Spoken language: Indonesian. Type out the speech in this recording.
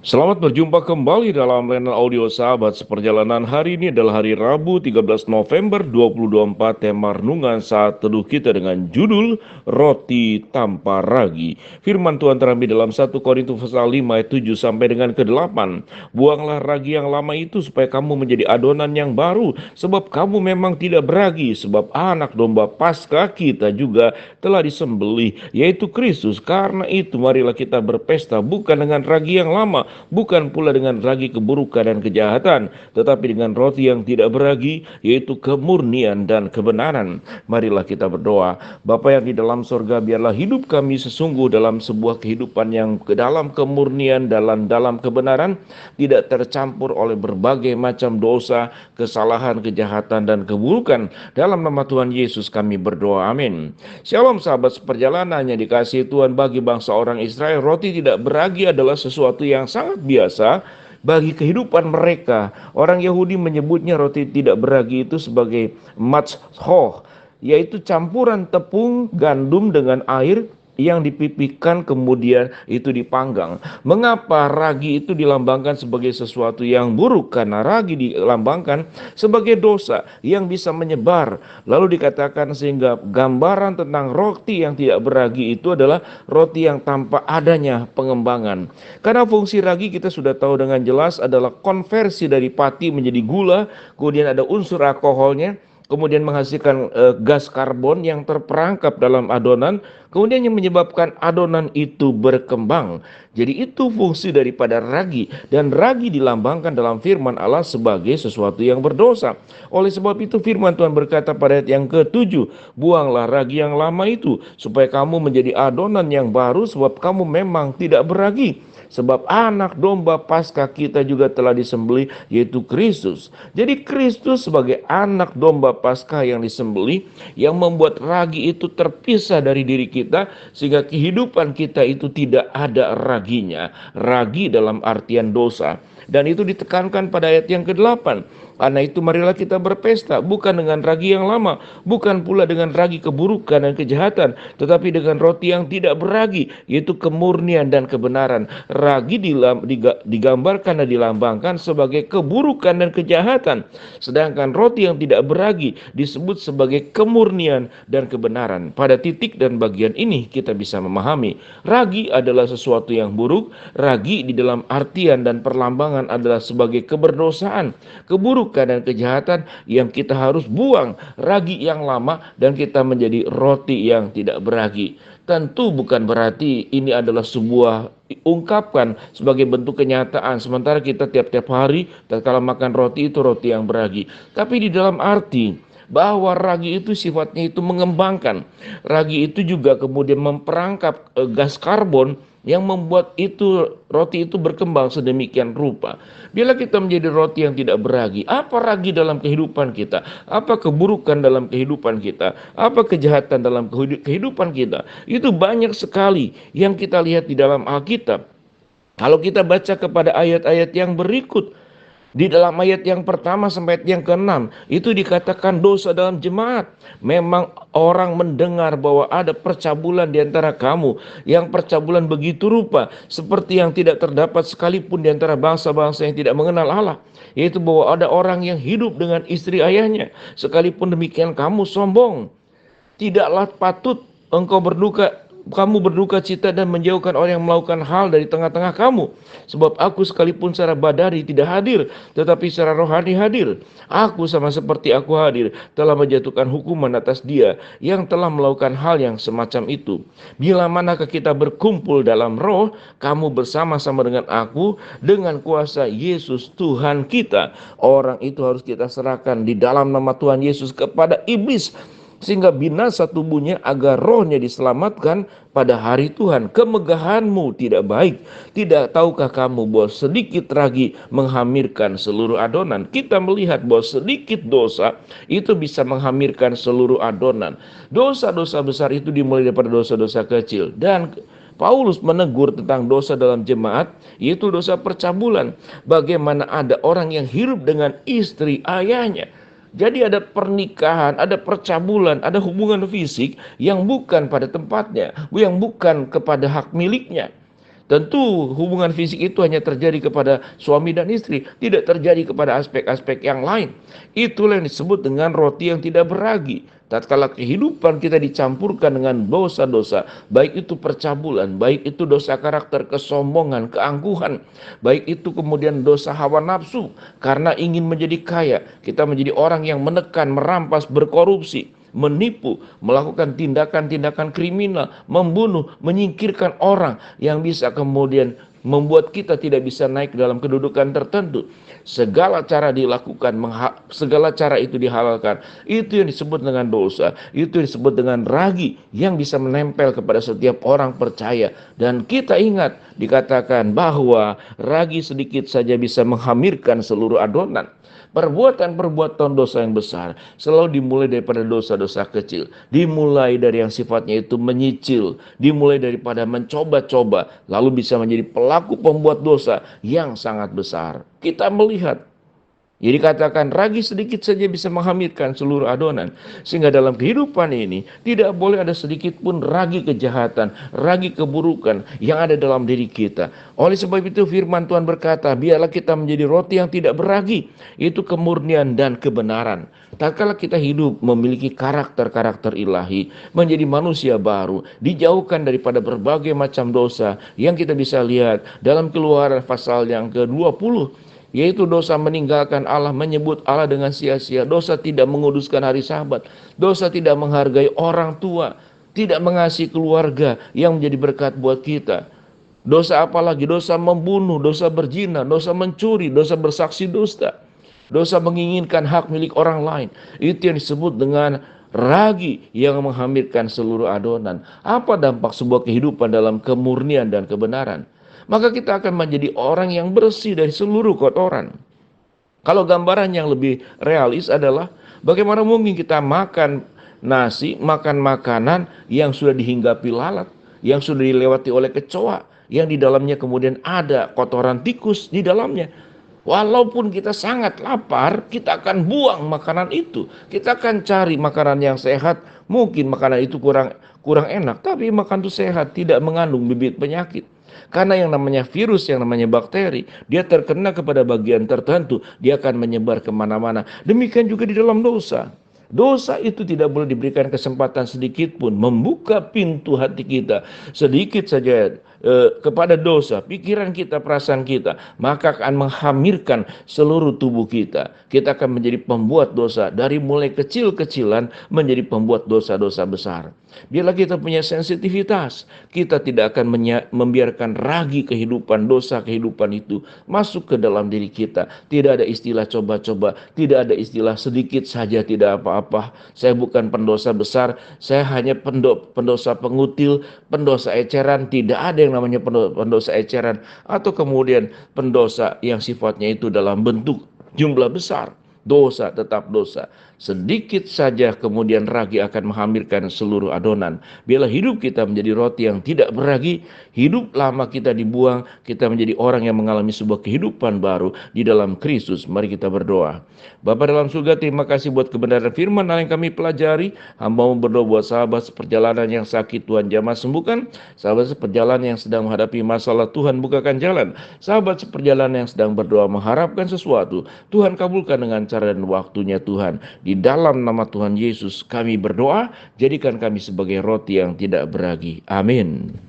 Selamat berjumpa kembali dalam Renal Audio Sahabat Seperjalanan. Hari ini adalah hari Rabu 13 November 2024. Tema renungan saat teduh kita dengan judul Roti Tanpa Ragi. Firman Tuhan terambil dalam 1 Korintus pasal 5 ayat 7 sampai dengan ke-8. Buanglah ragi yang lama itu supaya kamu menjadi adonan yang baru, sebab kamu memang tidak beragi, sebab anak domba Paskah kita juga telah disembelih, yaitu Kristus. Karena itu marilah kita berpesta bukan dengan ragi yang lama, bukan pula dengan ragi keburukan dan kejahatan, tetapi dengan roti yang tidak beragi, yaitu kemurnian dan kebenaran. Marilah kita berdoa. Bapa yang di dalam sorga, biarlah hidup kami sesungguh dalam sebuah kehidupan yang ke dalam kemurnian, dalam kebenaran, tidak tercampur oleh berbagai macam dosa, kesalahan, kejahatan, dan keburukan. Dalam nama Tuhan Yesus kami berdoa, amin. Shalom sahabat seperjalanan yang dikasihi Tuhan. Bagi bangsa orang Israel, roti tidak beragi adalah sesuatu yang sangat biasa bagi kehidupan mereka. Orang Yahudi menyebutnya roti tidak beragi itu sebagai matzhoh, yaitu campuran tepung gandum dengan air yang dipipihkan kemudian itu dipanggang. Mengapa ragi itu dilambangkan sebagai sesuatu yang buruk? Karena ragi dilambangkan sebagai dosa yang bisa menyebar. Lalu dikatakan sehingga gambaran tentang roti yang tidak beragi itu adalah roti yang tanpa adanya pengembangan. Karena fungsi ragi kita sudah tahu dengan jelas adalah konversi dari pati menjadi gula, kemudian ada unsur alkoholnya, kemudian menghasilkan gas karbon yang terperangkap dalam adonan, kemudian yang menyebabkan adonan itu berkembang. Jadi itu fungsi daripada ragi, dan ragi dilambangkan dalam firman Allah sebagai sesuatu yang berdosa. Oleh sebab itu firman Tuhan berkata pada ayat yang ke-7, buanglah ragi yang lama itu supaya kamu menjadi adonan yang baru, sebab kamu memang tidak beragi. Sebab anak domba Paskah kita juga telah disembelih, yaitu Kristus. Jadi Kristus sebagai anak domba Paskah yang disembelih, yang membuat ragi itu terpisah dari diri kita, sehingga kehidupan kita itu tidak ada raginya. Ragi dalam artian dosa. Dan itu ditekankan pada ayat yang ke-8. Karena itu marilah kita berpesta bukan dengan ragi yang lama, bukan pula dengan ragi keburukan dan kejahatan, tetapi dengan roti yang tidak beragi, yaitu kemurnian dan kebenaran. Ragi digambarkan dan dilambangkan sebagai keburukan dan kejahatan, sedangkan roti yang tidak beragi disebut sebagai kemurnian dan kebenaran. Pada titik dan bagian ini kita bisa memahami ragi adalah sesuatu yang buruk. Ragi di dalam artian dan perlambangan adalah sebagai keberdosaan, keburukan dan kejahatan yang kita harus buang ragi yang lama dan kita menjadi roti yang tidak beragi. Tentu bukan berarti ini adalah sebuah ungkapkan sebagai bentuk kenyataan sementara kita tiap-tiap hari tatkala makan roti itu roti yang beragi. Tapi di dalam arti bahwa ragi itu sifatnya itu mengembangkan. Ragi itu juga kemudian memperangkap gas karbon yang membuat itu roti itu berkembang sedemikian rupa. Bila kita menjadi roti yang tidak beragi, apa ragi dalam kehidupan kita? Apa keburukan dalam kehidupan kita? Apa kejahatan dalam kehidupan kita? Itu banyak sekali yang kita lihat di dalam Alkitab. Kalau kita baca kepada ayat-ayat yang berikut, di dalam ayat yang pertama sampai ayat yang ke-6 itu dikatakan dosa dalam jemaat. Memang orang mendengar bahwa ada percabulan di antara kamu, yang percabulan begitu rupa seperti yang tidak terdapat sekalipun di antara bangsa-bangsa yang tidak mengenal Allah, yaitu bahwa ada orang yang hidup dengan istri ayahnya. Sekalipun demikian kamu sombong. Tidaklah patut kamu berduka cita dan menjauhkan orang yang melakukan hal dari tengah-tengah kamu. Sebab aku sekalipun secara badari tidak hadir, tetapi secara rohani hadir. Aku sama seperti aku hadir, telah menjatuhkan hukuman atas dia yang telah melakukan hal yang semacam itu. Bila manakah kita berkumpul dalam roh, kamu bersama-sama dengan aku, dengan kuasa Yesus Tuhan kita. Orang itu harus kita serahkan di dalam nama Tuhan Yesus kepada iblis, sehingga binasa tubuhnya agar rohnya diselamatkan pada hari Tuhan. Kemegahanmu tidak baik. Tidak tahukah kamu bahwa sedikit ragi menghamirkan seluruh adonan? Kita melihat bahwa sedikit dosa itu bisa menghamirkan seluruh adonan. Dosa-dosa besar itu dimulai daripada dosa-dosa kecil. Dan Paulus menegur tentang dosa dalam jemaat, yaitu dosa percabulan. Bagaimana ada orang yang hidup dengan istri ayahnya. Jadi ada pernikahan, ada percabulan, ada hubungan fisik yang bukan pada tempatnya, yang bukan kepada hak miliknya. Tentu hubungan fisik itu hanya terjadi kepada suami dan istri, tidak terjadi kepada aspek-aspek yang lain. Itulah yang disebut dengan roti yang tidak beragi. Tatkala kehidupan kita dicampurkan dengan dosa-dosa, baik itu percabulan, baik itu dosa karakter, kesombongan, keangkuhan, baik itu kemudian dosa hawa nafsu, karena ingin menjadi kaya, kita menjadi orang yang menekan, merampas, berkorupsi, menipu, melakukan tindakan-tindakan kriminal, membunuh, menyingkirkan orang yang bisa kemudian membuat kita tidak bisa naik dalam kedudukan tertentu. Segala cara dilakukan, segala cara itu dihalalkan. Itu yang disebut dengan dosa. Itu yang disebut dengan ragi yang bisa menempel kepada setiap orang percaya. Dan kita ingat dikatakan bahwa ragi sedikit saja bisa menghamirkan seluruh adonan. Perbuatan-perbuatan dosa yang besar selalu dimulai daripada dosa-dosa kecil. Dimulai dari yang sifatnya itu menyicil. Dimulai daripada mencoba-coba. Lalu bisa menjadi pelaku pembuat dosa yang sangat besar. Kita melihat, jadi katakan ragi sedikit saja bisa menghamirkan seluruh adonan. Sehingga dalam kehidupan ini tidak boleh ada sedikit pun ragi kejahatan, ragi keburukan yang ada dalam diri kita. Oleh sebab itu firman Tuhan berkata, biarlah kita menjadi roti yang tidak beragi. Itu kemurnian dan kebenaran. Tatkala kita hidup memiliki karakter-karakter ilahi, menjadi manusia baru, dijauhkan daripada berbagai macam dosa yang kita bisa lihat dalam Keluaran pasal yang ke-20. Yaitu dosa meninggalkan Allah, menyebut Allah dengan sia-sia, dosa tidak menguduskan hari Sabat, dosa tidak menghargai orang tua, tidak mengasihi keluarga yang menjadi berkat buat kita. Dosa apalagi? Dosa membunuh, dosa berzina, dosa mencuri, dosa bersaksi dusta, dosa menginginkan hak milik orang lain. Itu yang disebut dengan ragi yang menghamirkan seluruh adonan. Apa dampak sebuah kehidupan dalam kemurnian dan kebenaran? Maka kita akan menjadi orang yang bersih dari seluruh kotoran. Kalau gambaran yang lebih realis adalah bagaimana mungkin kita makan nasi, makan makanan yang sudah dihinggapi lalat, yang sudah dilewati oleh kecoa, yang di dalamnya kemudian ada kotoran tikus di dalamnya. Walaupun kita sangat lapar, kita akan buang makanan itu. Kita akan cari makanan yang sehat. Mungkin makanan itu kurang enak, tapi makan itu sehat, tidak mengandung bibit penyakit. Karena yang namanya virus, yang namanya bakteri, dia terkena kepada bagian tertentu, dia akan menyebar kemana-mana. Demikian juga di dalam dosa. Dosa itu tidak boleh diberikan kesempatan sedikit pun membuka pintu hati kita sedikit saja kepada dosa, pikiran kita, perasaan kita, maka akan menghamirkan seluruh tubuh kita. Kita akan menjadi pembuat dosa dari mulai kecil-kecilan menjadi pembuat dosa-dosa besar. Biarlah kita punya sensitivitas, kita tidak akan membiarkan ragi kehidupan, dosa kehidupan itu masuk ke dalam diri kita. Tidak ada istilah coba-coba, tidak ada istilah sedikit saja tidak apa-apa. Saya bukan pendosa besar, saya hanya pendosa pengutil, pendosa eceran. Tidak ada yang namanya pendosa eceran atau kemudian pendosa yang sifatnya itu dalam bentuk jumlah besar. Dosa tetap dosa. Sedikit saja kemudian ragi akan menghamirkan seluruh adonan. Biarlah hidup kita menjadi roti yang tidak beragi. Hidup lama kita dibuang. Kita menjadi orang yang mengalami sebuah kehidupan baru di dalam Kristus. Mari kita berdoa. Bapa dalam surga, terima kasih buat kebenaran firman yang kami pelajari. Hamba mau berdoa buat sahabat seperjalanan yang sakit, Tuhan jamah sembuhkan. Sahabat seperjalanan yang sedang menghadapi masalah, Tuhan bukakan jalan. Sahabat seperjalanan yang sedang berdoa mengharapkan sesuatu, Tuhan kabulkan dengan cara dan waktunya Tuhan. Di dalam nama Tuhan Yesus kami berdoa, jadikan kami sebagai roti yang tidak beragi. Amin.